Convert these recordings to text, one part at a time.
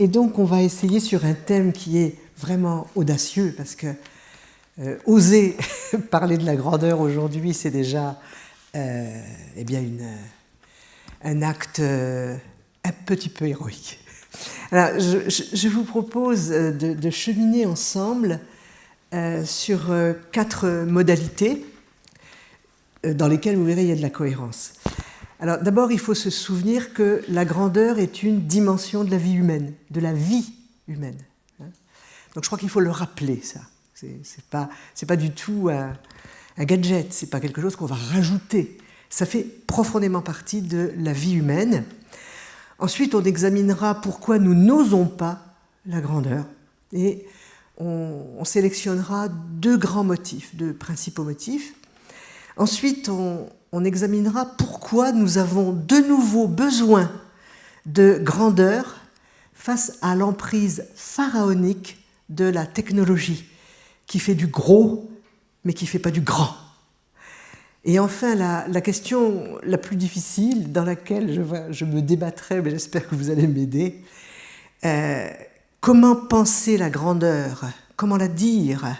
Et donc, on va essayer sur un thème qui est vraiment audacieux, parce que oser parler de la grandeur aujourd'hui, c'est déjà eh bien un acte un petit peu héroïque. Alors, je vous propose de cheminer ensemble sur 4 modalités dans lesquelles, vous verrez, il y a de la cohérence. Alors, d'abord, il faut se souvenir que la grandeur est une dimension de la vie humaine, de la vie humaine. Donc, je crois qu'il faut le rappeler, ça. C'est pas du tout un gadget, c'est pas quelque chose qu'on va rajouter. Ça fait profondément partie de la vie humaine. Ensuite, on examinera pourquoi nous n'osons pas la grandeur. Et on sélectionnera 2 grands motifs, 2 principaux motifs. Ensuite, on examinera pourquoi nous avons de nouveau besoin de grandeur face à l'emprise pharaonique de la technologie, qui fait du gros, mais qui ne fait pas du grand. Et enfin, la question la plus difficile, dans laquelle je me débattrai, mais j'espère que vous allez m'aider, comment penser la grandeur, comment la dire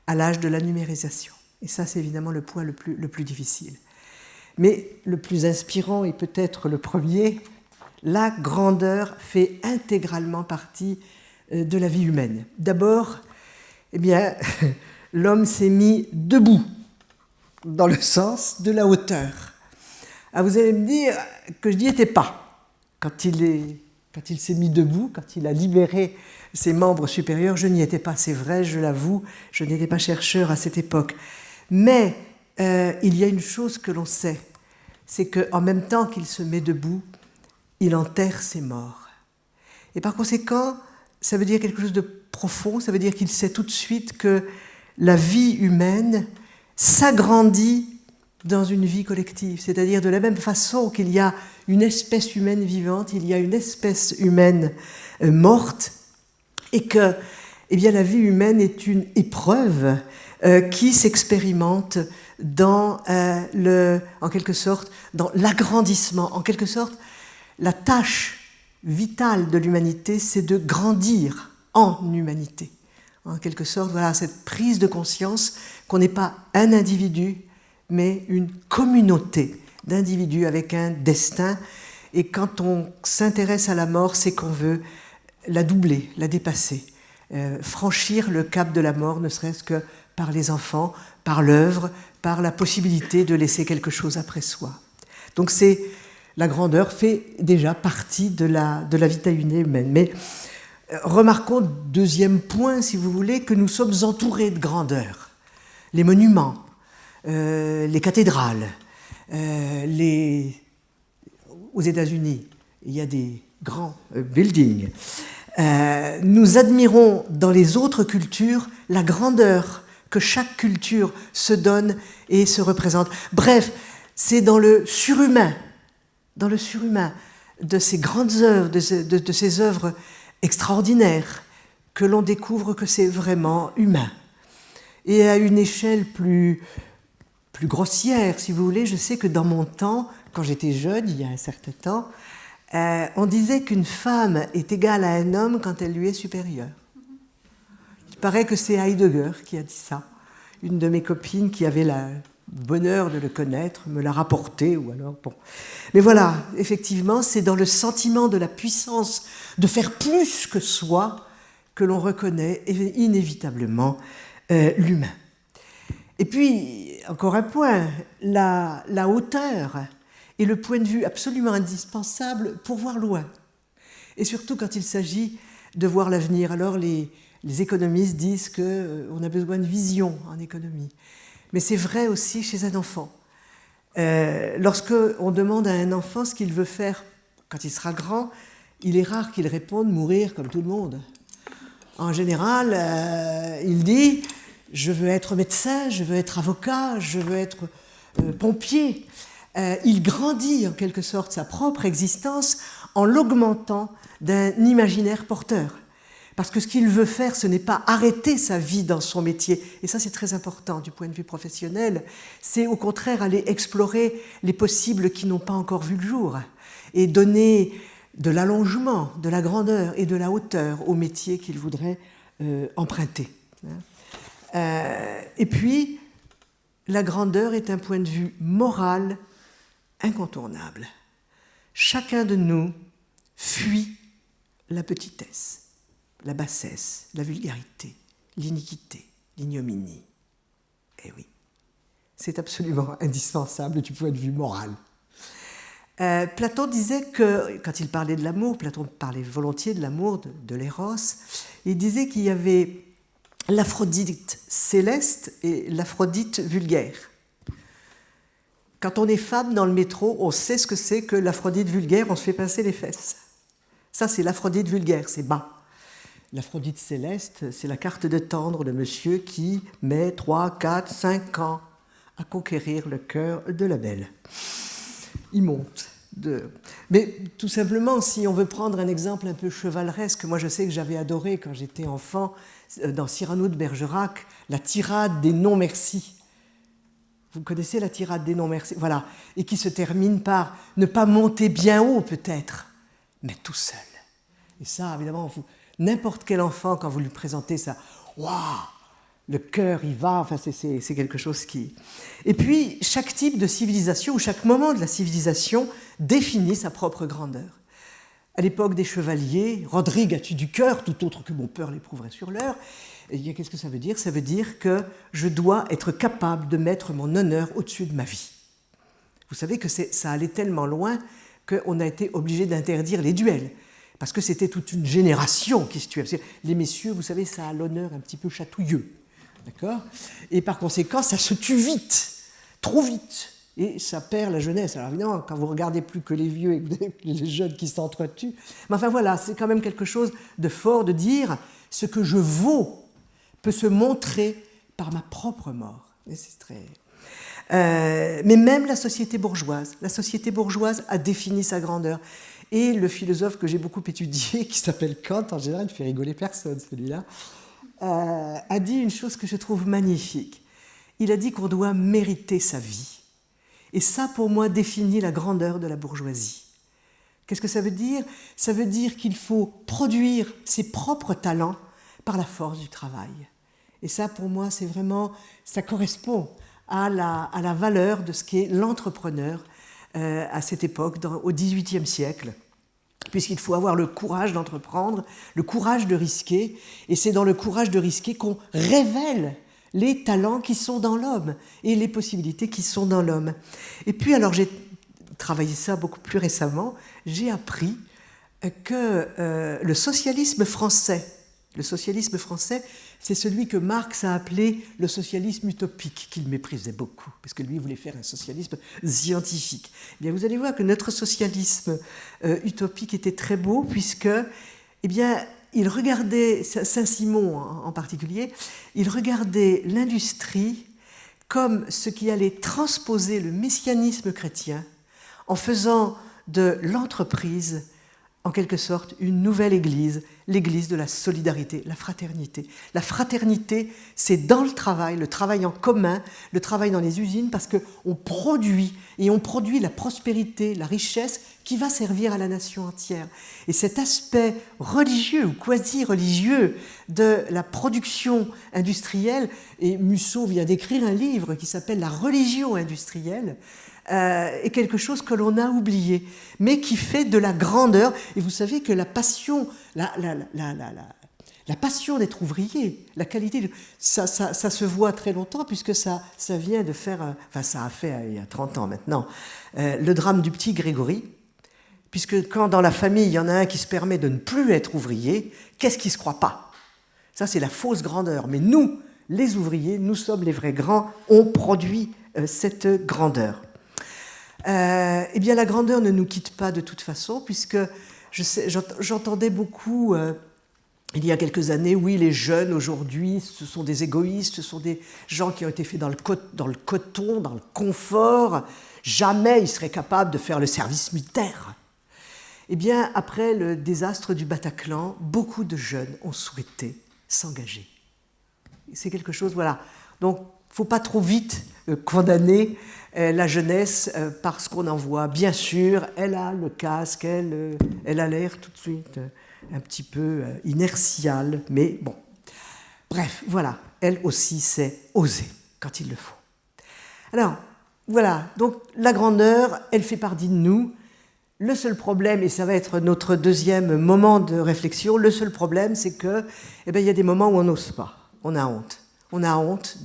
à l'âge de la numérisation? Et ça, c'est évidemment le point le plus difficile. Mais le plus inspirant, et peut-être le premier, la grandeur fait intégralement partie de la vie humaine. D'abord, eh bien, l'homme s'est mis debout, dans le sens de la hauteur. Ah, vous allez me dire que je n'y étais pas. Quand il s'est mis debout, quand il a libéré ses membres supérieurs, je n'y étais pas, c'est vrai, je l'avoue, je n'étais pas chercheur à cette époque. Mais il y a une chose que l'on sait, c'est qu'en même temps qu'il se met debout, il enterre ses morts. Et par conséquent, ça veut dire quelque chose de profond, ça veut dire qu'il sait tout de suite que la vie humaine s'agrandit dans une vie collective. C'est-à-dire de la même façon qu'il y a une espèce humaine vivante, il y a une espèce humaine morte, et que eh bien, la vie humaine est une épreuve qui s'expérimente dans en quelque sorte, dans l'agrandissement. En quelque sorte, la tâche vitale de l'humanité, c'est de grandir en humanité. En quelque sorte, voilà cette prise de conscience qu'on n'est pas un individu, mais une communauté d'individus avec un destin. Et quand on s'intéresse à la mort, c'est qu'on veut la doubler, la dépasser, franchir le cap de la mort, ne serait-ce que par les enfants, par l'œuvre, par la possibilité de laisser quelque chose après soi. Donc la grandeur fait déjà partie de la vitalité humaine. Mais remarquons, deuxième point, si vous voulez, que nous sommes entourés de grandeur. Les monuments, les cathédrales, aux États-Unis, il y a des grands buildings. Nous admirons dans les autres cultures la grandeur que chaque culture se donne et se représente. Bref, c'est dans le surhumain de ces grandes œuvres, de ces œuvres extraordinaires, que l'on découvre que c'est vraiment humain. Et à une échelle plus grossière, si vous voulez, je sais que dans mon temps, quand j'étais jeune, il y a un certain temps, on disait qu'une femme est égale à un homme quand elle lui est supérieure. Il paraît que c'est Heidegger qui a dit ça. Une de mes copines qui avait le bonheur de le connaître me l'a rapporté, ou alors bon. Mais voilà, effectivement, c'est dans le sentiment de la puissance de faire plus que soi que l'on reconnaît inévitablement l'humain. Et puis, encore un point, la hauteur est le point de vue absolument indispensable pour voir loin. Et surtout quand il s'agit de voir l'avenir. Alors les économistes disent qu'on a besoin de vision en économie. Mais c'est vrai aussi chez un enfant. Lorsque on demande à un enfant ce qu'il veut faire quand il sera grand, il est rare qu'il réponde « mourir comme tout le monde ». En général, il dit « je veux être médecin, je veux être avocat, je veux être pompier ». Il grandit en quelque sorte sa propre existence en l'augmentant d'un imaginaire porteur. Parce que ce qu'il veut faire, ce n'est pas arrêter sa vie dans son métier. Et ça, c'est très important du point de vue professionnel. C'est au contraire aller explorer les possibles qui n'ont pas encore vu le jour et donner de l'allongement, de la grandeur et de la hauteur au métier qu'il voudrait emprunter. Et puis, la grandeur est un point de vue moral incontournable. Chacun de nous fuit la petitesse, la bassesse, la vulgarité, l'iniquité, l'ignominie. Eh oui, c'est absolument indispensable du point de vue moral. Platon disait que, quand il parlait de l'amour, Platon parlait volontiers de l'amour, de l'éros, il disait qu'il y avait l'Aphrodite céleste et l'Aphrodite vulgaire. Quand on est femme dans le métro, on sait ce que c'est que l'Aphrodite vulgaire, on se fait pincer les fesses. Ça, c'est l'Aphrodite vulgaire, c'est bas. L'Aphrodite céleste, c'est la carte de tendre de monsieur qui met 3, 4, 5 ans à conquérir le cœur de la belle. Il monte. Mais tout simplement, si on veut prendre un exemple un peu chevaleresque, moi je sais que j'avais adoré quand j'étais enfant, dans Cyrano de Bergerac, la tirade des non-merci. Vous connaissez la tirade des non-merci? Voilà. Et qui se termine par ne pas monter bien haut peut-être, mais tout seul. Et ça, évidemment, n'importe quel enfant, quand vous lui présentez ça, waouh, le cœur y va, enfin, c'est quelque chose qui... Et puis, chaque type de civilisation, ou chaque moment de la civilisation, définit sa propre grandeur. À l'époque des chevaliers, Rodrigue, as-tu du cœur, tout autre que mon peur l'éprouverait sur l'heure. Et qu'est-ce que ça veut dire? Ça veut dire que je dois être capable de mettre mon honneur au-dessus de ma vie. Vous savez que ça allait tellement loin qu'on a été obligé d'interdire les duels, parce que c'était toute une génération qui se tuait. Les messieurs, vous savez, ça a l'honneur un petit peu chatouilleux. D'accord? Et par conséquent, ça se tue vite, trop vite, et ça perd la jeunesse. Alors évidemment, quand vous regardez plus que les vieux et que vous avez les jeunes qui s'entretuent, mais enfin voilà, c'est quand même quelque chose de fort de dire ce que je vaux peut se montrer par ma propre mort. Et c'est très... mais même la société bourgeoise a défini sa grandeur. Et le philosophe que j'ai beaucoup étudié, qui s'appelle Kant, en général, ne fait rigoler personne, celui-là, a dit une chose que je trouve magnifique. Il a dit qu'on doit mériter sa vie. Et ça, pour moi, définit la grandeur de la bourgeoisie. Qu'est-ce que ça veut dire? Ça veut dire qu'il faut produire ses propres talents par la force du travail. Et ça, pour moi, c'est vraiment, ça correspond à la valeur de ce qu'est l'entrepreneur à cette époque, au XVIIIe siècle. Puisqu'il faut avoir le courage d'entreprendre, le courage de risquer, et c'est dans le courage de risquer qu'on révèle les talents qui sont dans l'homme et les possibilités qui sont dans l'homme. Et puis, alors j'ai travaillé ça beaucoup plus récemment, j'ai appris que le socialisme français, c'est celui que Marx a appelé le socialisme utopique, qu'il méprisait beaucoup, parce que lui voulait faire un socialisme scientifique. Eh bien, vous allez voir que notre socialisme utopique était très beau, puisque, eh bien, il regardait, Saint-Simon en particulier, il regardait l'industrie comme ce qui allait transposer le messianisme chrétien en faisant de l'entreprise, en quelque sorte, une nouvelle église, l'église de la solidarité, la fraternité. La fraternité, c'est dans le travail en commun, le travail dans les usines, parce qu'on produit, et on produit la prospérité, la richesse qui va servir à la nation entière. Et cet aspect religieux ou quasi-religieux de la production industrielle, et Musso vient d'écrire un livre qui s'appelle « La religion industrielle », est quelque chose que l'on a oublié, mais qui fait de la grandeur. Et vous savez que la passion, la passion d'être ouvrier, la qualité, ça se voit très longtemps, puisque ça vient de faire, enfin ça a fait il y a 30 ans maintenant, le drame du petit Grégory, puisque quand dans la famille il y en a un qui se permet de ne plus être ouvrier, qu'est-ce qu'il ne se croit pas? Ça c'est la fausse grandeur, mais nous, les ouvriers, nous sommes les vrais grands, on produit cette grandeur. Eh bien, la grandeur ne nous quitte pas de toute façon, puisque j'entendais beaucoup, il y a quelques années, oui, les jeunes aujourd'hui, ce sont des égoïstes, ce sont des gens qui ont été faits dans le coton, dans le confort, jamais ils seraient capables de faire le service militaire. Eh bien, après le désastre du Bataclan, beaucoup de jeunes ont souhaité s'engager. C'est quelque chose, voilà. Donc, ne faut pas trop vite condamner la jeunesse parce qu'on en voit. Bien sûr, elle a le casque, elle a l'air tout de suite un petit peu inertiale, mais bon. Bref, voilà, elle aussi sait oser quand il le faut. Alors, voilà, donc la grandeur, elle fait partie de nous. Le seul problème, et ça va être notre deuxième moment de réflexion, le seul problème, c'est que, eh bien, il y a des moments où on n'ose pas. On a honte. On a honte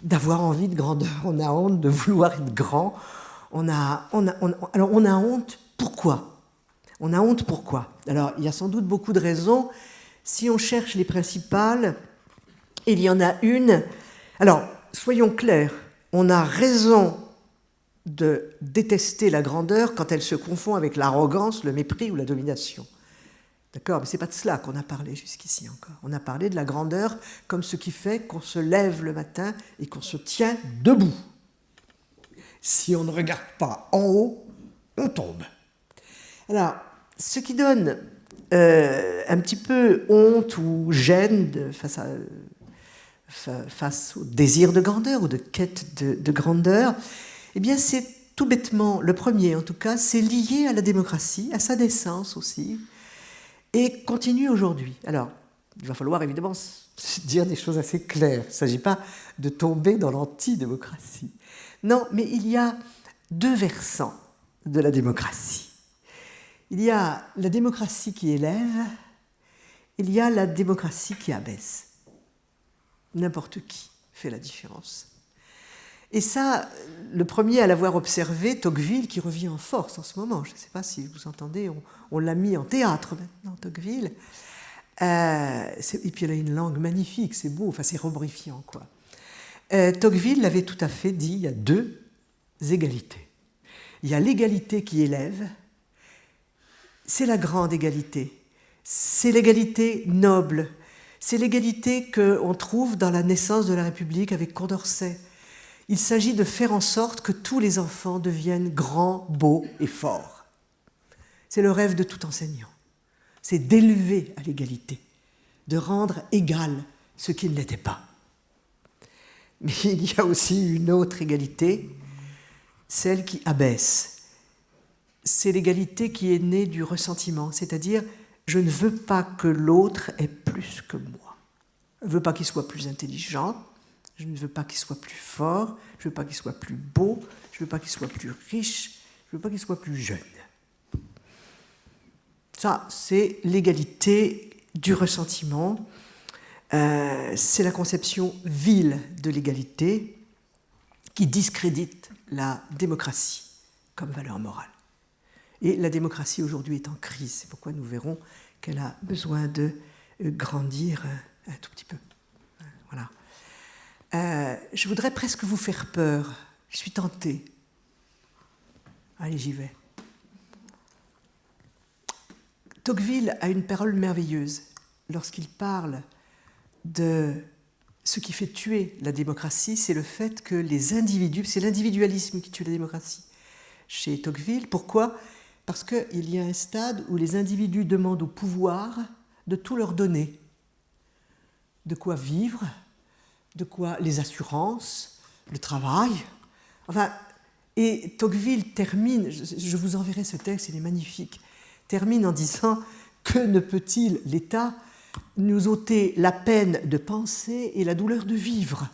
d'avoir envie de grandeur. On a honte de vouloir être grand. Alors, on a honte. Pourquoi ? On a honte pourquoi ? Alors, il y a sans doute beaucoup de raisons. Si on cherche les principales, il y en a une. Alors, soyons clairs. On a raison de détester la grandeur quand elle se confond avec l'arrogance, le mépris ou la domination. D'accord ? Mais ce n'est pas de cela qu'on a parlé jusqu'ici encore. On a parlé de la grandeur comme ce qui fait qu'on se lève le matin et qu'on se tient debout. Si on ne regarde pas en haut, on tombe. Alors, ce qui donne un petit peu honte ou gêne face au désir de grandeur ou de quête de grandeur, eh bien c'est tout bêtement, le premier en tout cas, c'est lié à la démocratie, à sa naissance aussi, et continue aujourd'hui. Alors, il va falloir évidemment dire des choses assez claires. Il ne s'agit pas de tomber dans l'antidémocratie. Non, mais il y a deux versants de la démocratie. Il y a la démocratie qui élève, il y a la démocratie qui abaisse. N'importe qui fait la différence. Et ça, le premier à l'avoir observé, Tocqueville, qui revient en force en ce moment, je ne sais pas si vous entendez, on l'a mis en théâtre maintenant, Tocqueville, et puis elle a une langue magnifique, c'est beau, enfin c'est robrifiant, quoi. Tocqueville l'avait tout à fait dit, il y a deux égalités. Il y a l'égalité qui élève, c'est la grande égalité, c'est l'égalité noble, c'est l'égalité qu'on trouve dans la naissance de la République avec Condorcet. Il s'agit de faire en sorte que tous les enfants deviennent grands, beaux et forts. C'est le rêve de tout enseignant. C'est d'élever à l'égalité, de rendre égal ce qui ne l'était pas. Mais il y a aussi une autre égalité, celle qui abaisse. C'est l'égalité qui est née du ressentiment, c'est-à-dire je ne veux pas que l'autre ait plus que moi. Je ne veux pas qu'il soit plus intelligent, je ne veux pas qu'il soit plus fort, je ne veux pas qu'il soit plus beau, je ne veux pas qu'il soit plus riche, je ne veux pas qu'il soit plus jeune. Ça, c'est l'égalité du ressentiment. C'est la conception vile de l'égalité qui discrédite la démocratie comme valeur morale. Et la démocratie aujourd'hui est en crise. C'est pourquoi nous verrons qu'elle a besoin de grandir un tout petit peu. Voilà. Je voudrais presque vous faire peur. Je suis tentée. Allez, j'y vais. Tocqueville a une parole merveilleuse lorsqu'il parle de ce qui fait tuer la démocratie, c'est le fait que les individus, c'est l'individualisme qui tue la démocratie. Chez Tocqueville, pourquoi ? Parce qu'il y a un stade où les individus demandent au pouvoir de tout leur donner. De quoi vivre, de quoi les assurances, le travail. Enfin, et Tocqueville termine, je vous enverrai ce texte, il est magnifique, termine en disant « Que ne peut-il, l'État, nous ôter la peine de penser et la douleur de vivre ?»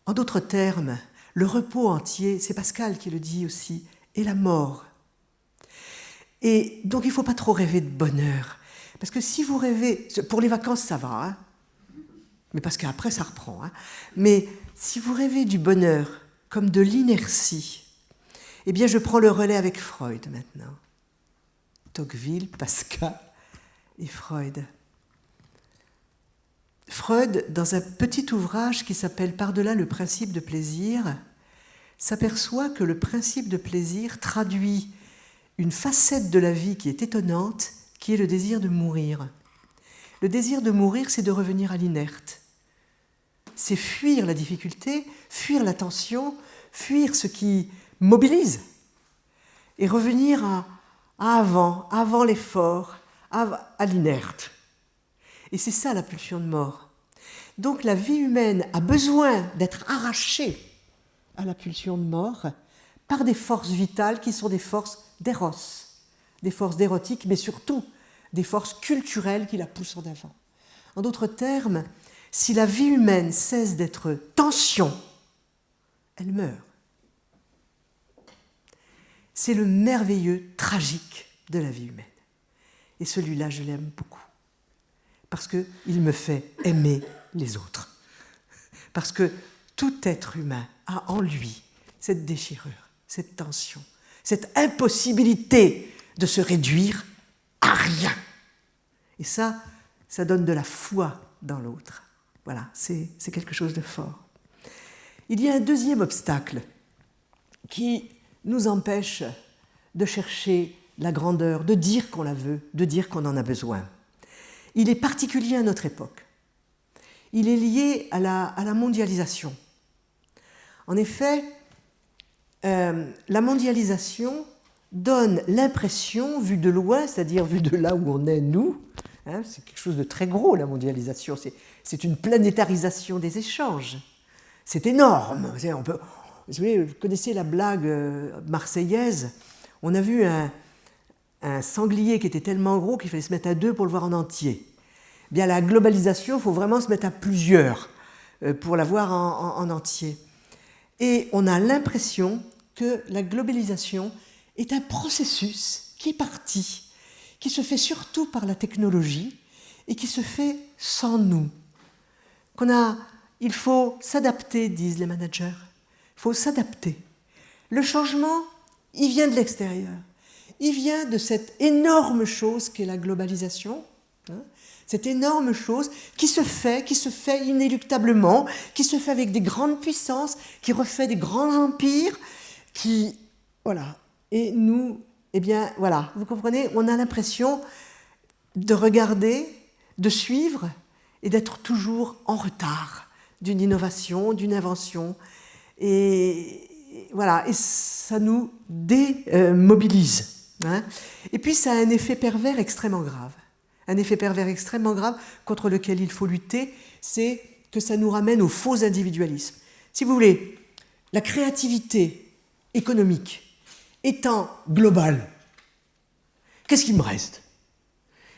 En d'autres termes, le repos entier, c'est Pascal qui le dit aussi, et la mort. Et donc il ne faut pas trop rêver de bonheur. Parce que si vous rêvez, pour les vacances ça va, hein, mais parce qu'après ça reprend, hein, mais si vous rêvez du bonheur comme de l'inertie, eh bien je prends le relais avec Freud maintenant. Tocqueville, Pascal et Freud. Freud, dans un petit ouvrage qui s'appelle « Par-delà le principe de plaisir », s'aperçoit que le principe de plaisir traduit une facette de la vie qui est étonnante, qui est le désir de mourir. Le désir de mourir, c'est de revenir à l'inerte. C'est fuir la difficulté, fuir la tension, fuir ce qui mobilise, et revenir à avant l'effort, à l'inerte. Et c'est ça la pulsion de mort. Donc la vie humaine a besoin d'être arrachée à la pulsion de mort par des forces vitales qui sont des forces d'éros, des forces d'érotique, mais surtout des forces culturelles qui la poussent en avant. En d'autres termes, si la vie humaine cesse d'être tension, elle meurt. C'est le merveilleux tragique de la vie humaine. Et celui-là, je l'aime beaucoup. Parce qu'il me fait aimer les autres. Parce que tout être humain a en lui cette déchirure, cette tension, cette impossibilité de se réduire à rien. Et ça donne de la foi dans l'autre. Voilà, c'est quelque chose de fort. Il y a un deuxième obstacle qui nous empêche de chercher la grandeur, de dire qu'on la veut, de dire qu'on en a besoin. Il est particulier à notre époque. Il est lié à la mondialisation. En effet, la mondialisation donne l'impression, vue de loin, c'est-à-dire vue de là où on est, nous, hein, c'est quelque chose de très gros, la mondialisation, c'est une planétarisation des échanges. C'est énorme. Vous connaissez la blague marseillaise? On a vu un sanglier qui était tellement gros qu'il fallait se mettre à deux pour le voir en entier. Bien, la globalisation, il faut vraiment se mettre à plusieurs pour la voir en entier. Et on a l'impression que la globalisation est un processus qui est parti, qui se fait surtout par la technologie et qui se fait sans nous. Il faut s'adapter, disent les managers. Il faut s'adapter. Le changement, il vient de l'extérieur. Il vient de cette énorme chose qu'est la globalisation, hein, cette énorme chose qui se fait inéluctablement, qui se fait avec des grandes puissances, qui refait des grands empires, voilà. Et nous, eh bien, voilà, vous comprenez, on a l'impression de regarder, de suivre et d'être toujours en retard d'une innovation, d'une invention. Et voilà, et ça nous démobilise. Hein. Et puis ça a un effet pervers extrêmement grave. Un effet pervers extrêmement grave contre lequel il faut lutter, c'est que ça nous ramène au faux individualisme. Si vous voulez, la créativité économique étant globale, qu'est-ce qu'il me reste?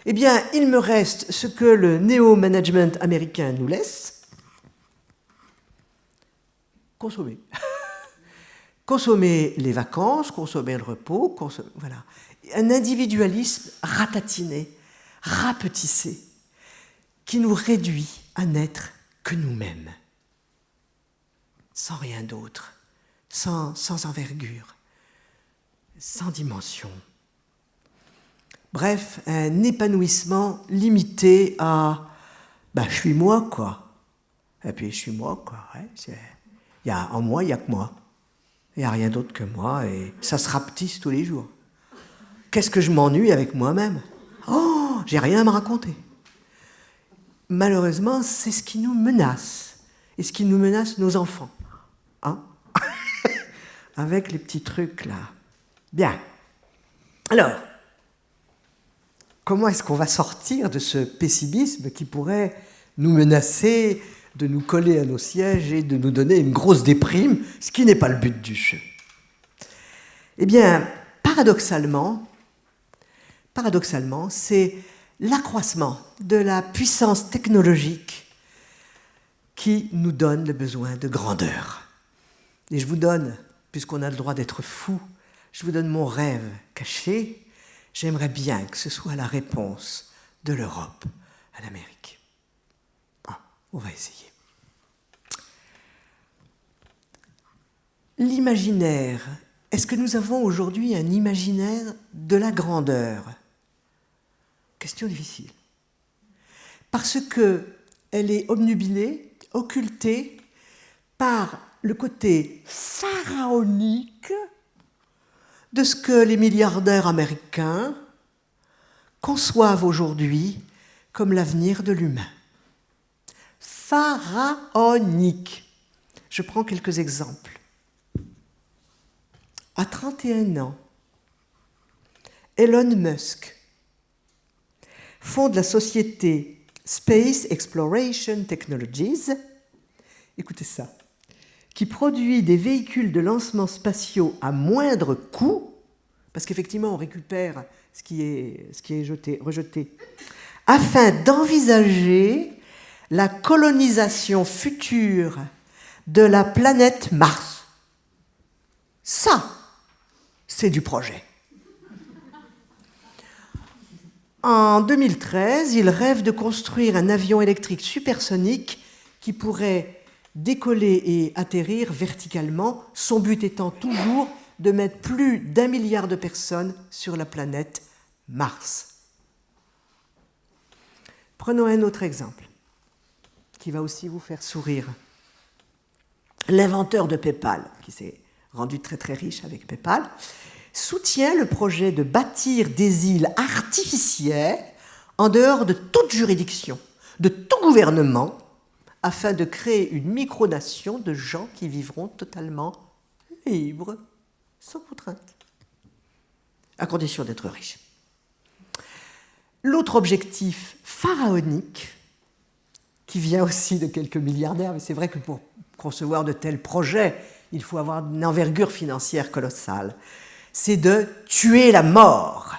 Eh bien, il me reste ce que le néo-management américain nous laisse, consommer. Consommer les vacances, consommer le repos, voilà. Un individualisme ratatiné, rapetissé, qui nous réduit à n'être que nous-mêmes, sans rien d'autre, sans envergure, sans dimension. Bref, un épanouissement limité à je suis moi, quoi. Et puis je suis moi, quoi. Ouais, en moi, il n'y a que moi. Il n'y a rien d'autre que moi, et ça se rapetisse tous les jours. Qu'est-ce que je m'ennuie avec moi-même? Oh, j'ai rien à me raconter. Malheureusement, c'est ce qui nous menace, et ce qui nous menace nos enfants. Hein? Avec les petits trucs, là. Bien. Alors, comment est-ce qu'on va sortir de ce pessimisme qui pourrait nous menacer de nous coller à nos sièges et de nous donner une grosse déprime, ce qui n'est pas le but du jeu? Eh bien, paradoxalement, c'est l'accroissement de la puissance technologique qui nous donne le besoin de grandeur. Et je vous donne, puisqu'on a le droit d'être fou, je vous donne mon rêve caché. J'aimerais bien que ce soit la réponse de l'Europe à l'Amérique. On va essayer. L'imaginaire. Est-ce que nous avons aujourd'hui un imaginaire de la grandeur? Question difficile. Parce qu'elle est obnubilée, occultée par le côté pharaonique de ce que les milliardaires américains conçoivent aujourd'hui comme l'avenir de l'humain. Pharaonique. Je prends quelques exemples. À 31 ans, Elon Musk fonde la société Space Exploration Technologies, écoutez ça, qui produit des véhicules de lancement spatiaux à moindre coût, parce qu'effectivement on récupère ce qui est rejeté, afin d'envisager la colonisation future de la planète Mars. Ça, c'est du projet. En 2013, il rêve de construire un avion électrique supersonique qui pourrait décoller et atterrir verticalement, son but étant toujours de mettre plus d'1 milliard de personnes sur la planète Mars. Prenons un autre exemple qui va aussi vous faire sourire. L'inventeur de PayPal, qui s'est rendu très très riche avec PayPal, soutient le projet de bâtir des îles artificielles en dehors de toute juridiction, de tout gouvernement, afin de créer une micronation de gens qui vivront totalement libres, sans contrainte, à condition d'être riches. L'autre objectif pharaonique, qui vient aussi de quelques milliardaires, mais c'est vrai que pour concevoir de tels projets, il faut avoir une envergure financière colossale, c'est de tuer la mort.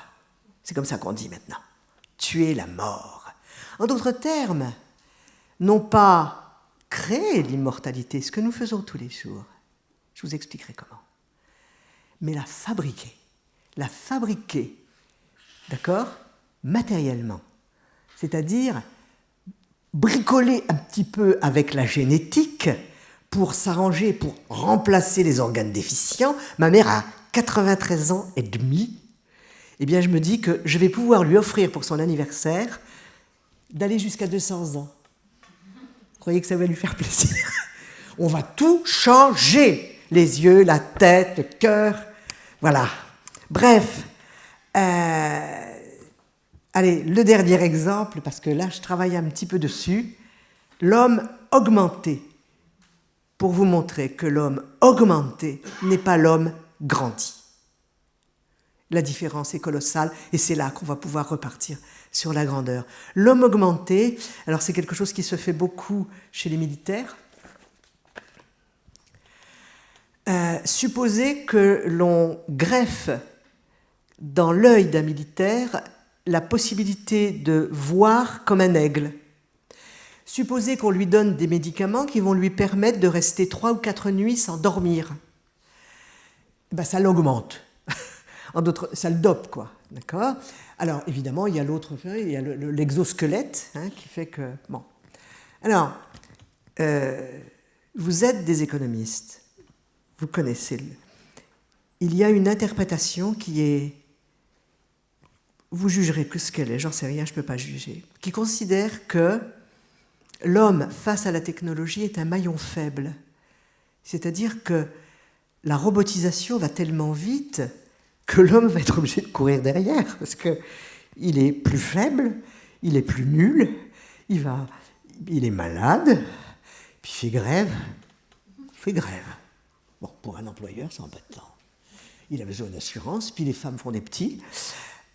C'est comme ça qu'on dit maintenant. Tuer la mort. En d'autres termes, non pas créer l'immortalité, ce que nous faisons tous les jours. Je vous expliquerai comment. Mais la fabriquer. La fabriquer, d'accord, matériellement. C'est-à-dire bricoler un petit peu avec la génétique pour s'arranger, pour remplacer les organes déficients. Ma mère a 93 ans et demi. Eh bien, je me dis que je vais pouvoir lui offrir pour son anniversaire d'aller jusqu'à 200 ans. Vous croyez que ça va lui faire plaisir? On va tout changer. Les yeux, la tête, le cœur. Voilà. Bref. Allez, le dernier exemple, parce que là, je travaille un petit peu dessus. L'homme augmenté. Pour vous montrer que l'homme augmenté n'est pas l'homme grandi. La différence est colossale et c'est là qu'on va pouvoir repartir sur la grandeur. L'homme augmenté, alors c'est quelque chose qui se fait beaucoup chez les militaires. Supposez que l'on greffe dans l'œil d'un militaire la possibilité de voir comme un aigle. Supposez qu'on lui donne des médicaments qui vont lui permettre de rester 3 ou 4 nuits sans dormir. Ben, ça l'augmente. Ça le dope, quoi. D'accord ? Alors, évidemment, il y a l'autre, il y a l'exosquelette, hein, qui fait que... Bon. Alors, vous êtes des économistes. Vous connaissez. Il y a une interprétation qui est... Vous jugerez que ce qu'elle est, j'en sais rien, je ne peux pas juger. Qui considère que l'homme, face à la technologie, est un maillon faible. C'est-à-dire que la robotisation va tellement vite que l'homme va être obligé de courir derrière, parce qu'il est plus faible, il est plus nul, il est malade, puis il fait grève. Il fait grève. Bon, pour un employeur, c'est embêtant. Il a besoin d'assurance, puis les femmes font des petits.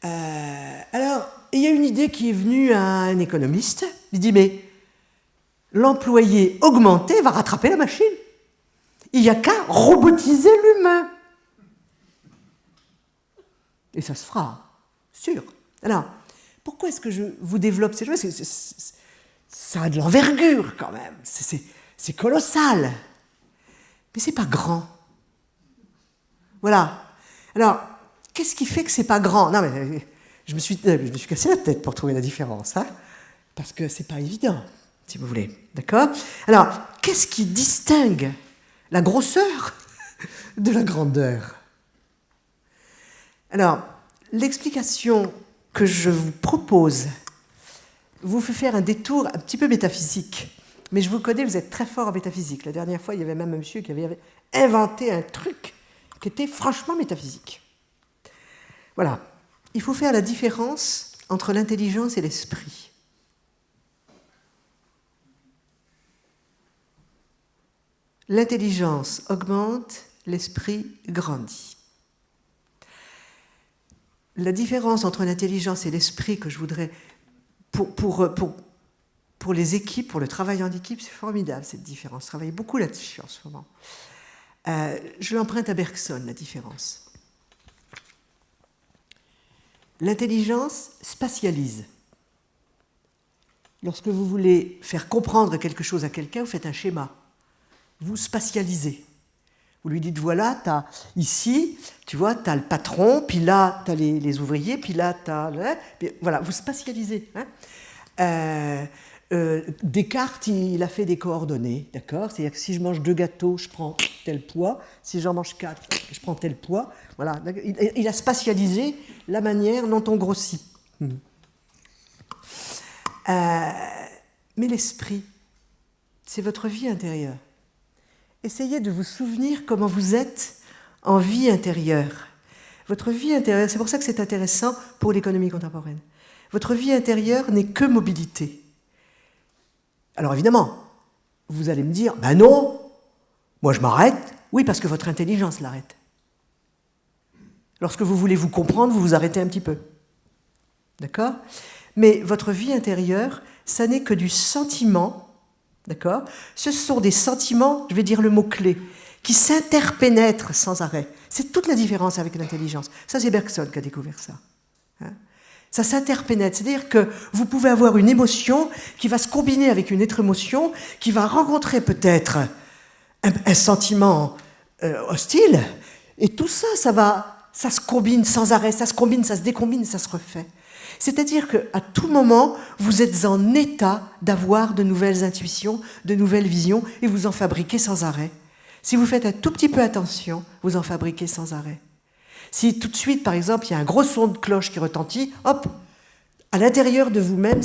Alors, il y a une idée qui est venue à un économiste. Il dit, mais l'employé augmenté va rattraper la machine. Il n'y a qu'à robotiser l'humain. Et ça se fera, sûr. Alors, pourquoi est-ce que je vous développe ces choses? Parce que ça a de l'envergure quand même. C'est colossal. Mais c'est pas grand. Voilà. Alors, qu'est-ce qui fait que c'est pas grand? Non, mais je me suis cassé la tête pour trouver la différence, hein, parce que c'est pas évident, si vous voulez. D'accord? Alors, qu'est-ce qui distingue la grosseur de la grandeur? Alors, l'explication que je vous propose vous fait faire un détour un petit peu métaphysique. Mais je vous connais, vous êtes très fort en métaphysique. La dernière fois, il y avait même un monsieur qui avait inventé un truc qui était franchement métaphysique. Voilà. Il faut faire la différence entre l'intelligence et l'esprit. L'intelligence augmente, l'esprit grandit. La différence entre l'intelligence et l'esprit que je voudrais, pour pour les équipes, pour le travail en équipe, c'est formidable cette différence. Je travaille beaucoup là-dessus en ce moment. Je l'emprunte à Bergson, la différence. L'intelligence spatialise. Lorsque vous voulez faire comprendre quelque chose à quelqu'un, vous faites un schéma. Vous spatialisez. Vous lui dites, voilà, ici, tu vois, tu as le patron, puis là, tu as les ouvriers, puis là, tu as... Voilà, vous spatialisez. Hein. Descartes, il a fait des coordonnées, d'accord? C'est-à-dire que si je mange 2 gâteaux, je prends tel poids. Si j'en mange 4, je prends tel poids. Voilà. Il a spatialisé la manière dont on grossit. Mais l'esprit, c'est votre vie intérieure. Essayez de vous souvenir comment vous êtes en vie intérieure. Votre vie intérieure, c'est pour ça que c'est intéressant pour l'économie contemporaine. Votre vie intérieure n'est que mobilité. Alors évidemment, vous allez me dire, ben non, moi je m'arrête. Oui, parce que votre intelligence l'arrête. Lorsque vous voulez vous comprendre, vous vous arrêtez un petit peu. D'accord ? Mais votre vie intérieure, ça n'est que du sentiment. D'accord ? Ce sont des sentiments, je vais dire le mot-clé, qui s'interpénètrent sans arrêt. C'est toute la différence avec l'intelligence. Ça, c'est Bergson qui a découvert ça. Hein ? Ça s'interpénètre, c'est-à-dire que vous pouvez avoir une émotion qui va se combiner avec une autre émotion, qui va rencontrer peut-être un sentiment hostile, et tout ça, ça se combine sans arrêt, ça se combine, ça se décombine, ça se refait. C'est-à-dire qu'à tout moment, vous êtes en état d'avoir de nouvelles intuitions, de nouvelles visions, et vous en fabriquez sans arrêt. Si vous faites un tout petit peu attention, vous en fabriquez sans arrêt. Si tout de suite, par exemple, il y a un gros son de cloche qui retentit, hop, à l'intérieur de vous-même,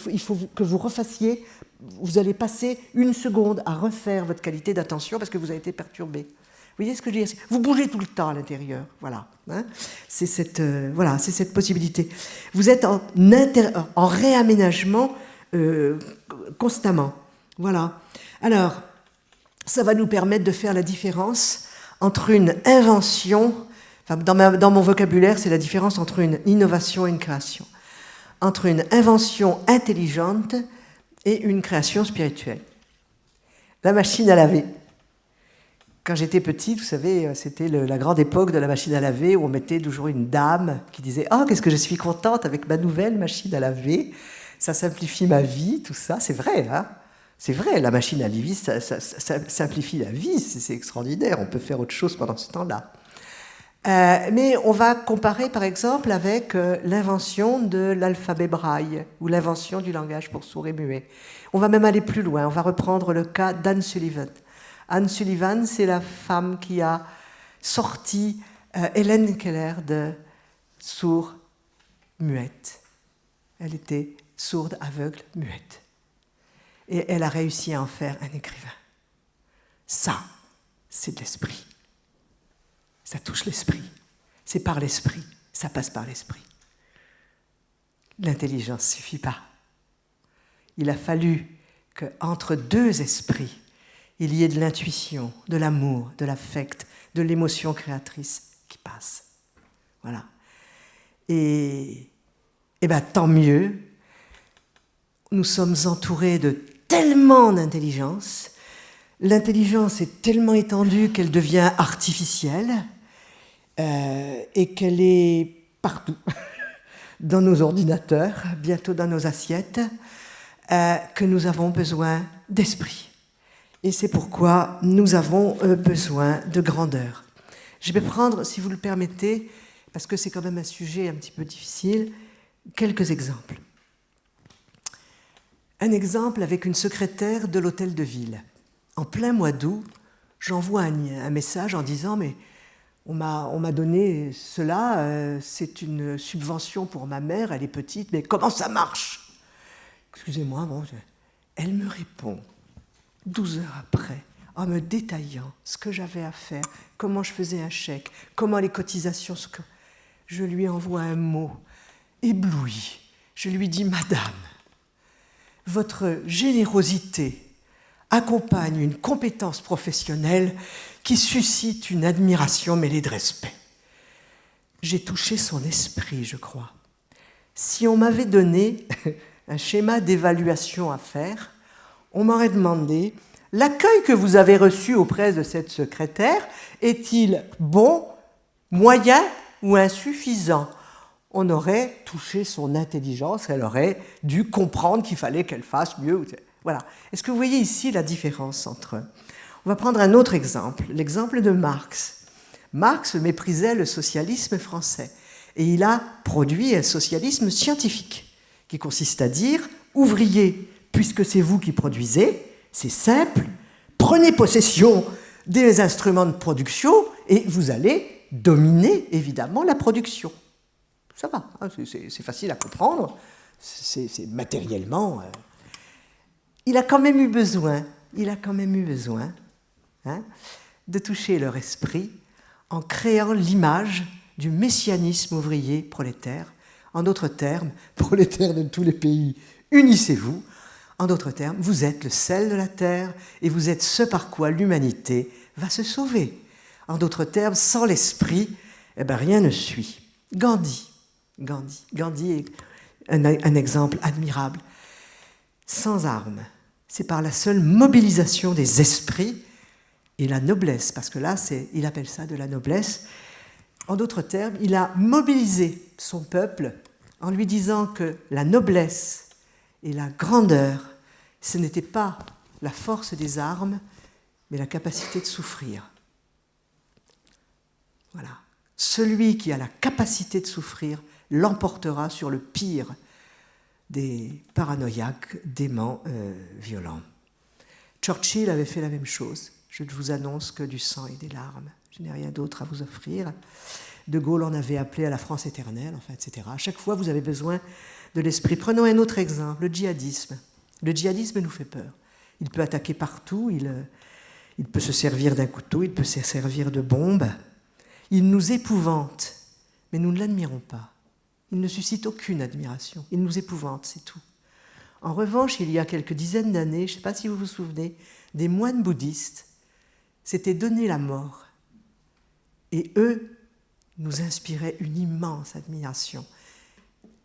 il faut que vous refassiez, vous allez passer 1 seconde à refaire votre qualité d'attention parce que vous avez été perturbé. Vous voyez ce que je veux dire ? Vous bougez tout le temps à l'intérieur, voilà. Hein, c'est cette possibilité. Vous êtes en réaménagement constamment. Voilà. Alors, ça va nous permettre de faire la différence entre une invention, enfin, dans mon vocabulaire, c'est la différence entre une innovation et une création. Entre une invention intelligente et une création spirituelle. La machine à laver. Quand j'étais petite, vous savez, c'était la grande époque de la machine à laver où on mettait toujours une dame qui disait « Oh, qu'est-ce que je suis contente avec ma nouvelle machine à laver, ça simplifie ma vie, tout ça. » C'est vrai, hein ? C'est vrai, la machine à laver, ça simplifie la vie, c'est extraordinaire, on peut faire autre chose pendant ce temps-là. Mais on va comparer, par exemple, avec l'invention de l'alphabet braille ou l'invention du langage pour sourds et muets. On va même aller plus loin, on va reprendre le cas d'Anne Sullivan. Anne Sullivan, c'est la femme qui a sorti Hélène Keller de sourde-muette. Elle était sourde, aveugle, muette. Et elle a réussi à en faire un écrivain. Ça, c'est de l'esprit. Ça touche l'esprit. C'est par l'esprit. Ça passe par l'esprit. L'intelligence ne suffit pas. Il a fallu qu'entre 2 esprits, il y ait de l'intuition, de l'amour, de l'affect, de l'émotion créatrice qui passe. Voilà. Et bien, tant mieux. Nous sommes entourés de tellement d'intelligence. L'intelligence est tellement étendue qu'elle devient artificielle et qu'elle est partout, dans nos ordinateurs, bientôt dans nos assiettes, que nous avons besoin d'esprit. Et c'est pourquoi nous avons besoin de grandeur. Je vais prendre, si vous le permettez, parce que c'est quand même un sujet un petit peu difficile, quelques exemples. Un exemple avec une secrétaire de l'hôtel de ville. En plein mois d'août, j'envoie un message en disant « Mais on m'a donné cela, c'est une subvention pour ma mère, elle est petite, mais comment ça marche ?» Excusez-moi, bon, elle me répond 12 heures après, en me détaillant ce que j'avais à faire, comment je faisais un chèque, comment les cotisations... Je lui envoie un mot, ébloui. Je lui dis « Madame, votre générosité accompagne une compétence professionnelle qui suscite une admiration mêlée de respect. » J'ai touché son esprit, je crois. Si on m'avait donné un schéma d'évaluation à faire, on m'aurait demandé: l'accueil que vous avez reçu auprès de cette secrétaire est-il bon, moyen ou insuffisant? On aurait touché son intelligence, elle aurait dû comprendre qu'il fallait qu'elle fasse mieux. Voilà. Est-ce que vous voyez ici la différence entre eux? On va prendre un autre exemple, l'exemple de Marx. Marx méprisait le socialisme français et il a produit un socialisme scientifique qui consiste à dire: ouvriers, puisque c'est vous qui produisez, c'est simple, prenez possession des instruments de production et vous allez dominer évidemment la production. Ça va, hein, c'est facile à comprendre, c'est matériellement. Il a quand même eu besoin, hein, de toucher leur esprit en créant l'image du messianisme ouvrier prolétaire. En d'autres termes, prolétaires de tous les pays, unissez-vous. En d'autres termes, vous êtes le sel de la terre et vous êtes ce par quoi l'humanité va se sauver. En d'autres termes, sans l'esprit, eh ben, rien ne suit. Gandhi est un exemple admirable. Sans armes, c'est par la seule mobilisation des esprits et la noblesse, parce que là, il appelle ça de la noblesse. En d'autres termes, il a mobilisé son peuple en lui disant que la noblesse et la grandeur, ce n'était pas la force des armes, mais la capacité de souffrir. Voilà. Celui qui a la capacité de souffrir l'emportera sur le pire des paranoïaques, déments violents. Churchill avait fait la même chose. Je ne vous annonce que du sang et des larmes. Je n'ai rien d'autre à vous offrir. De Gaulle en avait appelé à la France éternelle, enfin, etc. À chaque fois, vous avez besoin de l'esprit. Prenons un autre exemple, le djihadisme. Le djihadisme nous fait peur. Il peut attaquer partout, il peut se servir d'un couteau, il peut se servir de bombes. Il nous épouvante, mais nous ne l'admirons pas. Il ne suscite aucune admiration. Il nous épouvante, c'est tout. En revanche, il y a quelques dizaines d'années, je ne sais pas si vous vous souvenez, des moines bouddhistes s'étaient donné la mort. Et eux nous inspiraient une immense admiration.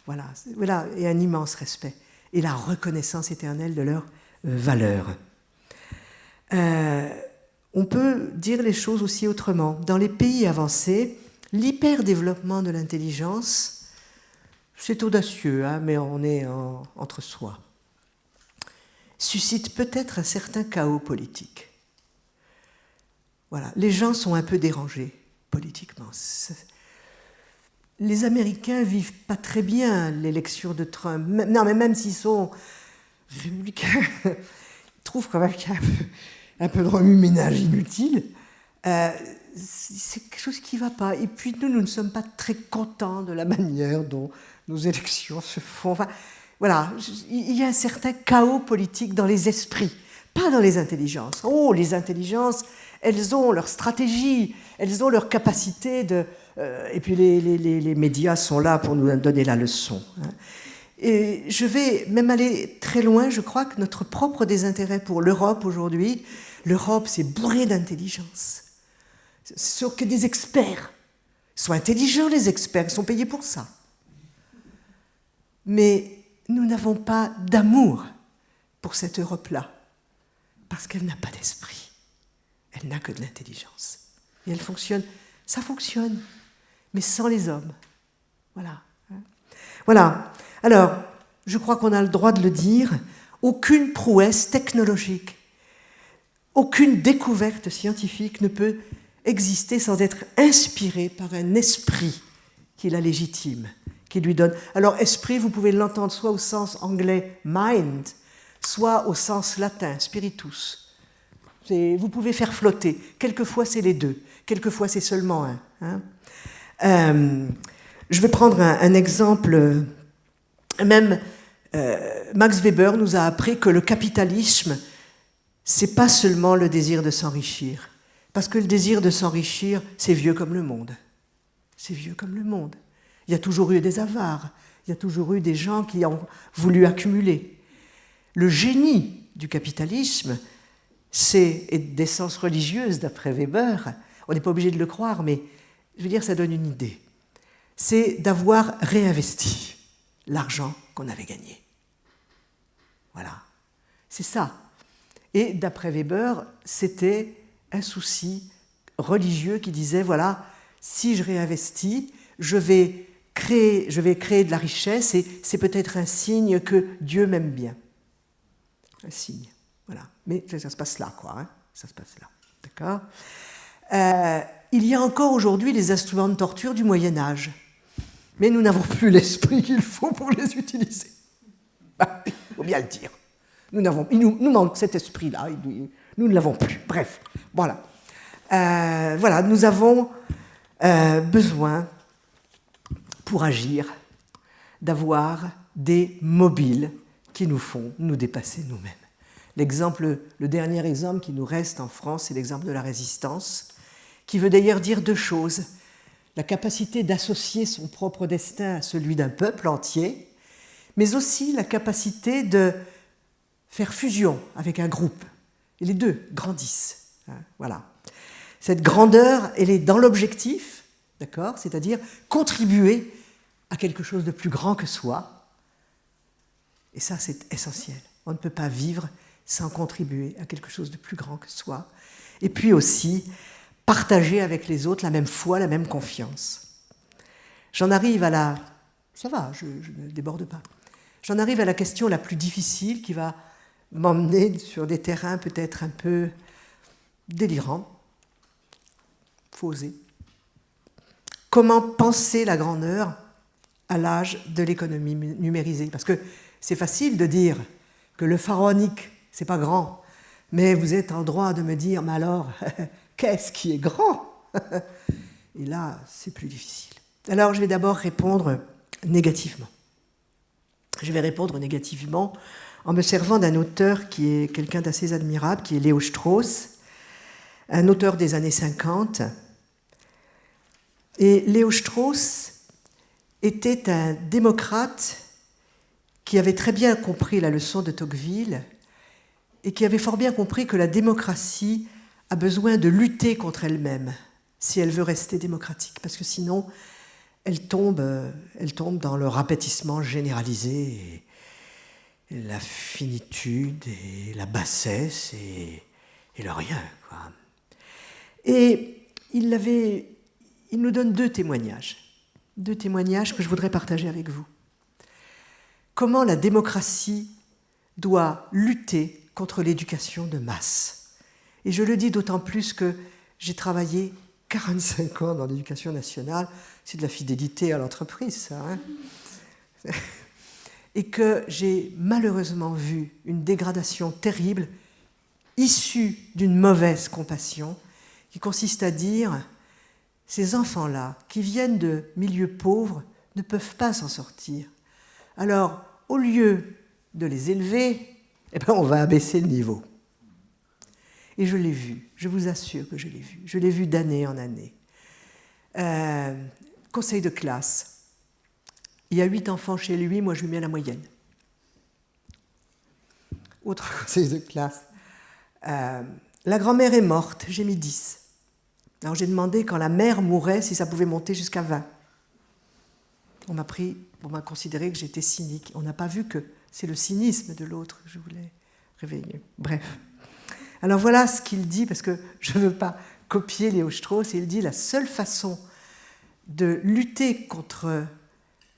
Voilà, et un immense respect. Et la reconnaissance éternelle de leur valeur. On peut dire les choses aussi autrement. Dans les pays avancés, l'hyperdéveloppement de l'intelligence, c'est audacieux, hein, mais on est entre soi, suscite peut-être un certain chaos politique. Voilà, les gens sont un peu dérangés politiquement. Les Américains vivent pas très bien l'élection de Trump. Non, mais même s'ils sont républicains, ils trouvent quand même qu'il y a un peu de remue-ménage inutile. C'est quelque chose qui ne va pas. Et puis nous ne sommes pas très contents de la manière dont nos élections se font. Enfin, voilà, il y a un certain chaos politique dans les esprits, pas dans les intelligences. Oh, les intelligences, elles ont leur stratégie, elles ont leur capacité de... et puis les médias sont là pour nous donner la leçon. Hein. Et je vais même aller très loin, je crois que notre propre désintérêt pour l'Europe aujourd'hui, l'Europe c'est bourré d'intelligence. Ce sont que des experts. Ils sont intelligents les experts, ils sont payés pour ça. Mais nous n'avons pas d'amour pour cette Europe-là, parce qu'elle n'a pas d'esprit. Elle n'a que de l'intelligence. Et elle fonctionne, ça fonctionne, mais sans les hommes. Voilà. Voilà. Alors, je crois qu'on a le droit de le dire, aucune prouesse technologique, aucune découverte scientifique ne peut exister sans être inspirée par un esprit qui la légitime, qui lui donne... Alors, esprit, vous pouvez l'entendre soit au sens anglais mind, soit au sens latin, spiritus. Vous pouvez faire flotter. Quelquefois, c'est les deux. Quelquefois, c'est seulement un. Hein. Je vais prendre un exemple. Même Max Weber nous a appris que le capitalisme, c'est pas seulement le désir de s'enrichir. Parce que le désir de s'enrichir, c'est vieux comme le monde. C'est vieux comme le monde. Il y a toujours eu des avares. Il y a toujours eu des gens qui ont voulu accumuler. Le génie du capitalisme, c'est d'essence religieuse, d'après Weber. On n'est pas obligé de le croire, mais je veux dire, ça donne une idée. C'est d'avoir réinvesti l'argent qu'on avait gagné. Voilà. C'est ça. Et d'après Weber, c'était un souci religieux qui disait, voilà, si je réinvestis, je vais créer de la richesse et c'est peut-être un signe que Dieu m'aime bien. Un signe. Voilà. Mais ça se passe là, quoi. Hein, ça se passe là. D'accord ? Il y a encore aujourd'hui les instruments de torture du Moyen-Âge. Mais nous n'avons plus l'esprit qu'il faut pour les utiliser. Il faut bien le dire. Il nous manque cet esprit-là. Nous ne l'avons plus. Bref, voilà. Voilà, nous avons besoin, pour agir, d'avoir des mobiles qui nous font nous dépasser nous-mêmes. Le dernier exemple qui nous reste en France, c'est l'exemple de la résistance, qui veut d'ailleurs dire deux choses. La capacité d'associer son propre destin à celui d'un peuple entier, mais aussi la capacité de faire fusion avec un groupe. Et les deux grandissent. Voilà. Cette grandeur, elle est dans l'objectif, d'accord, c'est-à-dire contribuer à quelque chose de plus grand que soi. Et ça, c'est essentiel. On ne peut pas vivre sans contribuer à quelque chose de plus grand que soi. Et puis aussi, partager avec les autres la même foi, la même confiance. J'en arrive à la... Ça va, je ne déborde pas. J'en arrive à la question la plus difficile qui va m'emmener sur des terrains peut-être un peu délirants. Faut oser. Comment penser la grandeur à l'âge de l'économie numérisée ? Parce que c'est facile de dire que le pharaonique, c'est pas grand, mais vous êtes en droit de me dire, mais alors, qu'est-ce qui est grand ? Et là, c'est plus difficile. Alors, je vais d'abord répondre négativement. Je vais répondre négativement en me servant d'un auteur qui est quelqu'un d'assez admirable, qui est Léo Strauss, un auteur des années 50. Et Léo Strauss était un démocrate qui avait très bien compris la leçon de Tocqueville et qui avait fort bien compris que la démocratie a besoin de lutter contre elle-même si elle veut rester démocratique, parce que sinon elle tombe dans le rapetissement généralisé, et la finitude et la bassesse et le rien, quoi. Et il nous donne deux témoignages que je voudrais partager avec vous. Comment la démocratie doit lutter contre l'éducation de masse. Et je le dis d'autant plus que j'ai travaillé 45 ans dans l'éducation nationale, c'est de la fidélité à l'entreprise, ça, hein, et que j'ai malheureusement vu une dégradation terrible issue d'une mauvaise compassion qui consiste à dire ces enfants-là qui viennent de milieux pauvres ne peuvent pas s'en sortir. Alors, au lieu de les élever, on va abaisser le niveau. Et je l'ai vu, je vous assure que je l'ai vu. Je l'ai vu d'année en année. Conseil de classe. Il y a 8 enfants chez lui, moi je lui mets la moyenne. Autre conseil de classe. La grand-mère est morte, j'ai mis 10. Alors j'ai demandé quand la mère mourait si ça pouvait monter jusqu'à 20. On m'a considéré que j'étais cynique. On n'a pas vu que c'est le cynisme de l'autre que je voulais réveiller. Bref. Alors voilà ce qu'il dit, parce que je ne veux pas copier Léo Strauss, il dit la seule façon de lutter contre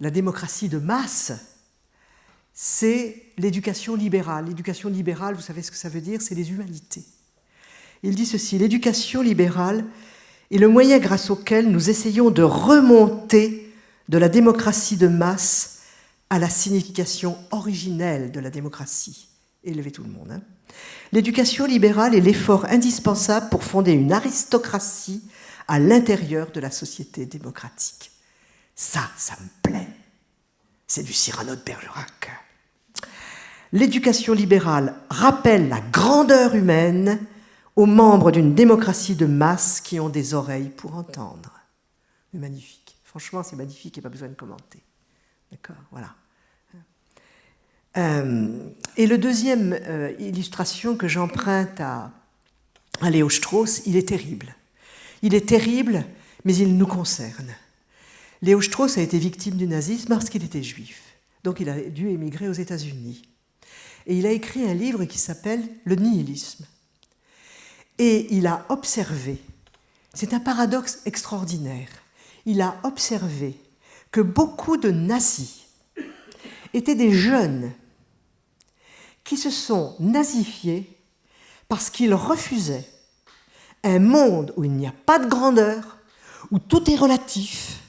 la démocratie de masse, c'est l'éducation libérale. L'éducation libérale, vous savez ce que ça veut dire, c'est les humanités. Il dit ceci, l'éducation libérale est le moyen grâce auquel nous essayons de remonter de la démocratie de masse à la signification originelle de la démocratie. Élever tout le monde. Hein. L'éducation libérale est l'effort indispensable pour fonder une aristocratie à l'intérieur de la société démocratique. Ça me plaît. C'est du Cyrano de Bergerac. L'éducation libérale rappelle la grandeur humaine aux membres d'une démocratie de masse qui ont des oreilles pour entendre. C'est magnifique. Franchement, c'est magnifique, il n'y a pas besoin de commenter. D'accord, voilà. Et le deuxième illustration que j'emprunte à Léo Strauss, il est terrible. Il est terrible, mais il nous concerne. Léo Strauss a été victime du nazisme parce qu'il était juif. Donc il a dû émigrer aux États-Unis. Et il a écrit un livre qui s'appelle « Le nihilisme ». Et il a observé, c'est un paradoxe extraordinaire, il a observé que beaucoup de nazis étaient des jeunes qui se sont nazifiés parce qu'ils refusaient un monde où il n'y a pas de grandeur, où tout est relatif,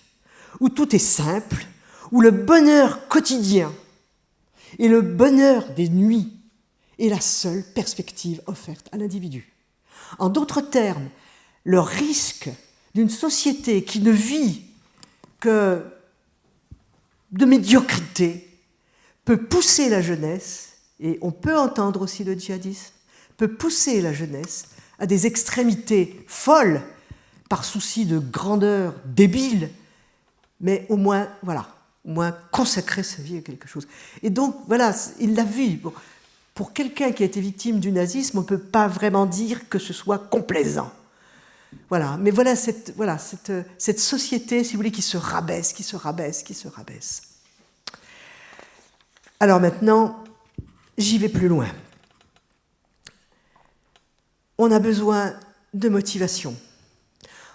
où tout est simple, où le bonheur quotidien et le bonheur des nuits est la seule perspective offerte à l'individu. En d'autres termes, le risque d'une société qui ne vit que de médiocrité peut pousser la jeunesse, et on peut entendre aussi le djihadisme, peut pousser la jeunesse à des extrémités folles par souci de grandeur débile, mais au moins, voilà, au moins consacrer sa vie à quelque chose. Et donc, voilà, il l'a vu. Bon, pour quelqu'un qui a été victime du nazisme, on ne peut pas vraiment dire que ce soit complaisant. Voilà, mais voilà cette société, si vous voulez, qui se rabaisse, qui se rabaisse, qui se rabaisse. Alors maintenant, j'y vais plus loin. On a besoin de motivation.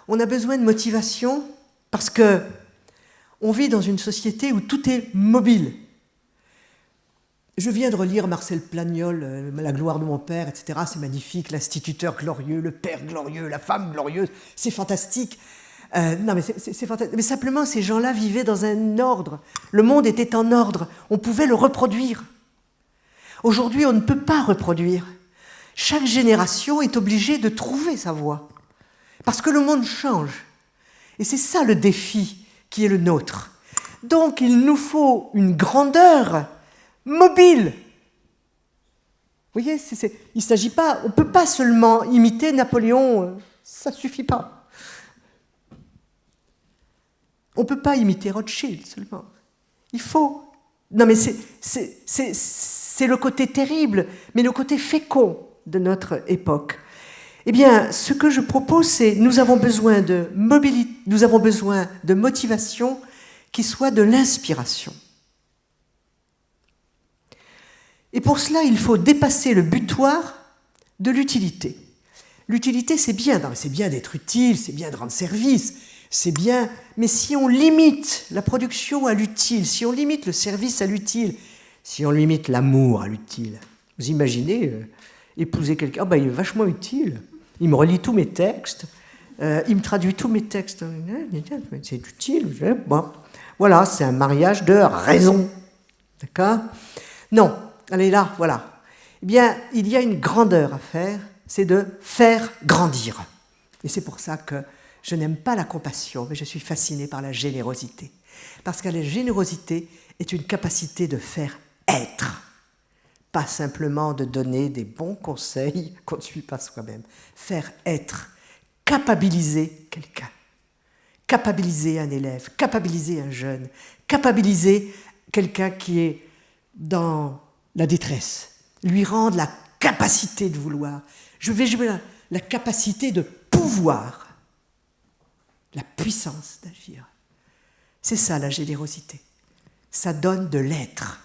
On a besoin de motivation parce que on vit dans une société où tout est mobile. Je viens de relire Marcel Pagnol, La gloire de mon père, etc. C'est magnifique, l'instituteur glorieux, le père glorieux, la femme glorieuse, c'est fantastique. Non, mais c'est fantastique. Mais simplement, ces gens-là vivaient dans un ordre. Le monde était en ordre. On pouvait le reproduire. Aujourd'hui, on ne peut pas reproduire. Chaque génération est obligée de trouver sa voie. Parce que le monde change. Et c'est ça le défi qui est le nôtre. Donc, il nous faut une grandeur mobile. Vous voyez, il ne s'agit pas, on ne peut pas seulement imiter Napoléon, ça ne suffit pas. On ne peut pas imiter Rothschild seulement. Il faut... Non mais c'est le côté terrible, mais le côté fécond de notre époque. Eh bien, ce que je propose, c'est nous avons besoin de mobilité, nous avons besoin de motivation qui soit de l'inspiration. Et pour cela, il faut dépasser le butoir de l'utilité. L'utilité, c'est bien d'être utile, c'est bien de rendre service, c'est bien, mais si on limite la production à l'utile, si on limite le service à l'utile, si on limite l'amour à l'utile, vous imaginez épouser quelqu'un, il est vachement utile, il me relit tous mes textes, il me traduit tous mes textes, c'est utile, bon, voilà, c'est un mariage de raison, d'accord ? Non. Allez là, voilà. Eh bien, il y a une grandeur à faire, c'est de faire grandir. Et c'est pour ça que je n'aime pas la compassion, mais je suis fascinée par la générosité. Parce que la générosité est une capacité de faire être, pas simplement de donner des bons conseils qu'on ne suit pas soi-même. Faire être, capabiliser quelqu'un, capabiliser un élève, capabiliser un jeune, capabiliser quelqu'un qui est dans la détresse, lui rendre la capacité de vouloir. Je vais jouer la capacité de pouvoir, la puissance d'agir. C'est ça la générosité. Ça donne de l'être,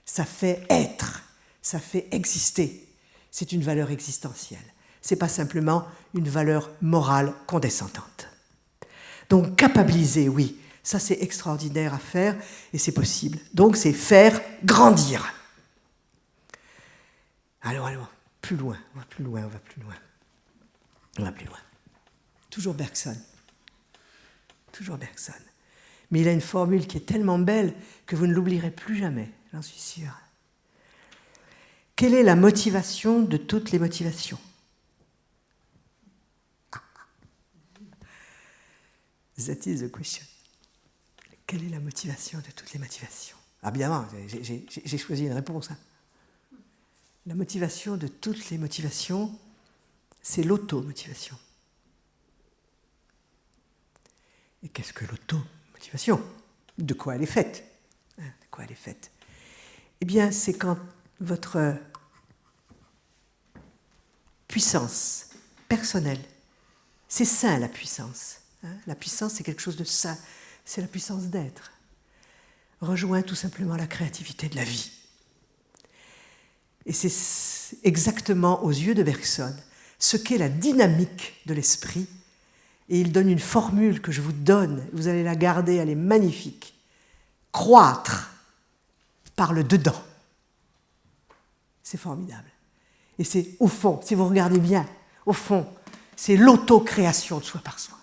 ça fait être, ça fait exister. C'est une valeur existentielle. C'est pas simplement une valeur morale condescendante. Donc capabiliser, oui, ça c'est extraordinaire à faire et c'est possible. Donc c'est faire grandir. Alors, plus loin, on va plus loin. Toujours Bergson. Mais il a une formule qui est tellement belle que vous ne l'oublierez plus jamais, j'en suis sûre. Quelle est la motivation de toutes les motivations ? That is the question. Quelle est la motivation de toutes les motivations ? Ah bien, j'ai choisi une réponse. La motivation de toutes les motivations, c'est l'auto-motivation. Et qu'est-ce que l'auto-motivation ? De quoi elle est faite ? Eh bien, c'est quand votre puissance personnelle, c'est sain la puissance. La puissance, c'est quelque chose de sain. C'est la puissance d'être. Rejoint tout simplement la créativité de la vie. Et c'est exactement aux yeux de Bergson ce qu'est la dynamique de l'esprit. Et il donne une formule que je vous donne, vous allez la garder, elle est magnifique. Croître par le dedans. C'est formidable. Et c'est au fond, si vous regardez bien, au fond, c'est l'autocréation de soi par soi.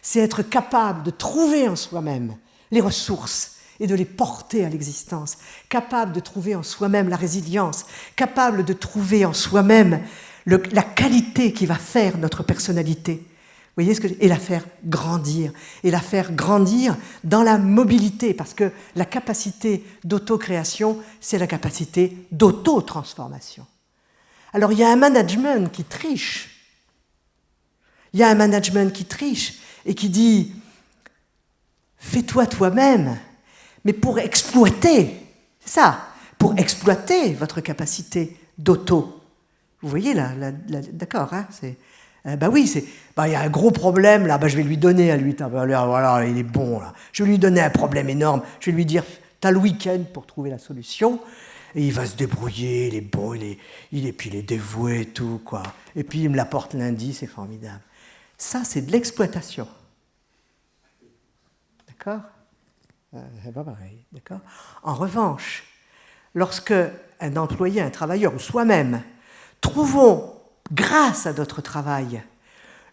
C'est être capable de trouver en soi-même les ressources et de les porter à l'existence, capable de trouver en soi-même la résilience, capable de trouver en soi-même la qualité qui va faire notre personnalité. Vous voyez et la faire grandir. Et la faire grandir dans la mobilité, parce que la capacité d'autocréation, c'est la capacité d'auto-transformation. Alors il y a un management qui triche. Il y a un management qui triche et qui dit « fais-toi toi-même », mais pour exploiter, c'est ça, pour exploiter votre capacité d'auto. Vous voyez là, d'accord, hein, c'est... oui, il y a un gros problème, là, je vais lui donner à lui, voilà, il est bon, là. Je vais lui donner un problème énorme, je vais lui dire, t'as le week-end pour trouver la solution, et il va se débrouiller, il est bon, il est dévoué et tout, quoi. Et puis il me l'apporte lundi, c'est formidable. Ça, c'est de l'exploitation. D'accord ? C'est pas pareil, d'accord ? En revanche, lorsque un employé, un travailleur, ou soi-même, trouvons, grâce à notre travail,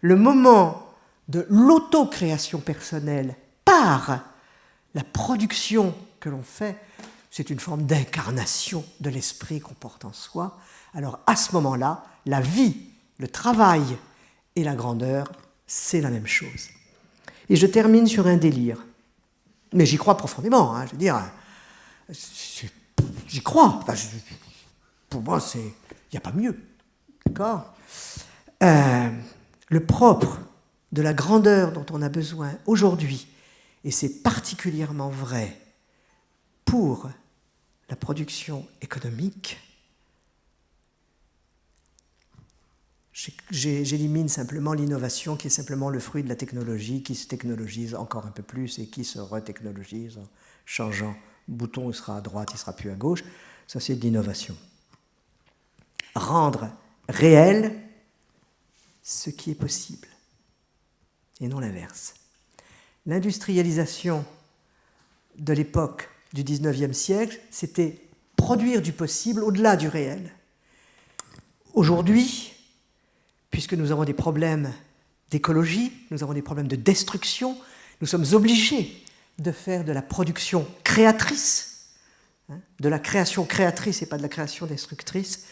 le moment de l'autocréation personnelle par la production que l'on fait, c'est une forme d'incarnation de l'esprit qu'on porte en soi. Alors à ce moment-là, la vie, le travail et la grandeur, c'est la même chose. Et je termine sur un délire. Mais j'y crois profondément, hein, je veux dire, j'y crois. Enfin, pour moi, il n'y a pas mieux. D'accord ? Le propre de la grandeur dont on a besoin aujourd'hui, et c'est particulièrement vrai pour la production économique, j'élimine simplement l'innovation qui est simplement le fruit de la technologie, qui se technologise encore un peu plus et qui se retechnologise en changeant. Le bouton il sera à droite, il ne sera plus à gauche. Ça, c'est de l'innovation. Rendre réel ce qui est possible, et non l'inverse. L'industrialisation de l'époque du XIXe siècle, c'était produire du possible au-delà du réel. Aujourd'hui, puisque nous avons des problèmes d'écologie, nous avons des problèmes de destruction, nous sommes obligés de faire de la production créatrice, de la création créatrice et pas de la création destructrice.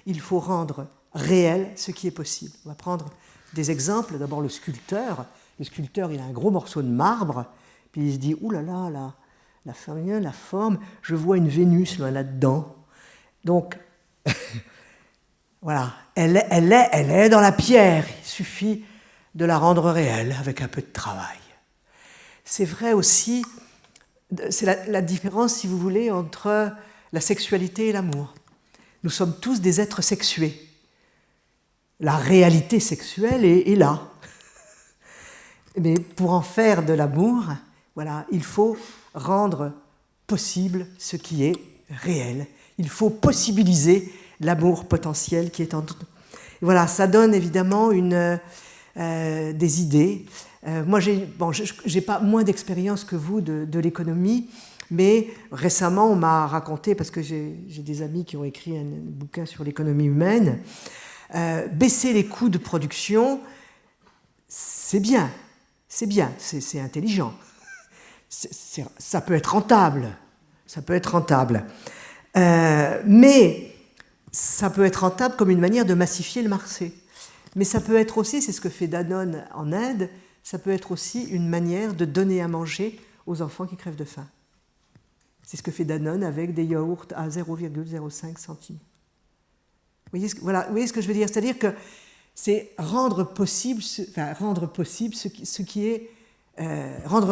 Il faut rendre réel ce qui est possible. On va prendre des exemples. D'abord, le sculpteur. Le sculpteur, il a un gros morceau de marbre, puis il se dit « Ouh là là, la forme, je vois une Vénus là-dedans. » Donc, voilà, elle est dans la pierre. Il suffit de la rendre réelle avec un peu de travail. C'est vrai aussi, c'est la différence, si vous voulez, entre la sexualité et l'amour. Nous sommes tous des êtres sexués. La réalité sexuelle est là. Mais pour en faire de l'amour, voilà, il faut rendre possible ce qui est réel. Il faut possibiliser l'amour potentiel qui est en nous. Voilà, ça donne évidemment des idées. Moi, j'ai pas moins d'expérience que vous de l'économie, mais récemment, on m'a raconté, parce que j'ai des amis qui ont écrit un bouquin sur l'économie humaine, baisser les coûts de production, c'est bien, c'est intelligent. Ça peut être rentable, mais ça peut être rentable comme une manière de massifier le marché. Mais ça peut être aussi, c'est ce que fait Danone en Inde, ça peut être aussi une manière de donner à manger aux enfants qui crèvent de faim. C'est ce que fait Danone avec des yaourts à 0,05 centimes. Vous voyez ce que je veux dire ? C'est-à-dire que c'est rendre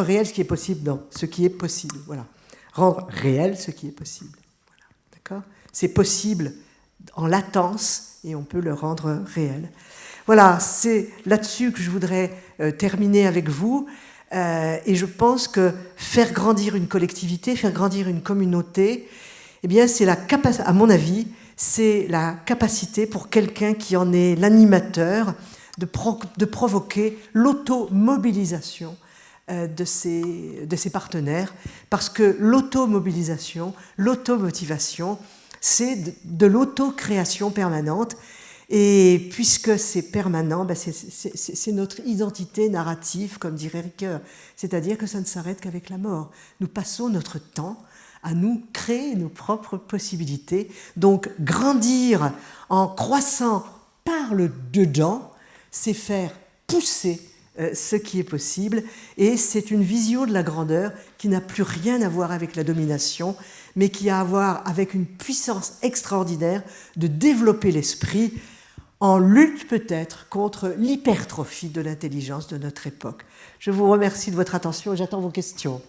réel ce qui est possible, non, ce qui est possible, voilà. Rendre réel ce qui est possible. Voilà. D'accord ? C'est possible en latence et on peut le rendre réel. Voilà, c'est là-dessus que je voudrais terminer avec vous. Et je pense que faire grandir une collectivité, faire grandir une communauté, eh bien, c'est à mon avis, c'est la capacité pour quelqu'un qui en est l'animateur de provoquer l'automobilisation de ses partenaires, parce que l'automobilisation, l'automotivation, c'est de l'autocréation permanente. Et puisque c'est permanent, ben c'est notre identité narrative, comme dirait Ricoeur. C'est-à-dire que ça ne s'arrête qu'avec la mort. Nous passons notre temps à nous créer nos propres possibilités. Donc grandir en croissant par le dedans, c'est faire pousser ce qui est possible, et c'est une vision de la grandeur qui n'a plus rien à voir avec la domination, mais qui a à voir avec une puissance extraordinaire de développer l'esprit en lutte peut-être contre l'hypertrophie de l'intelligence de notre époque. Je vous remercie de votre attention et j'attends vos questions.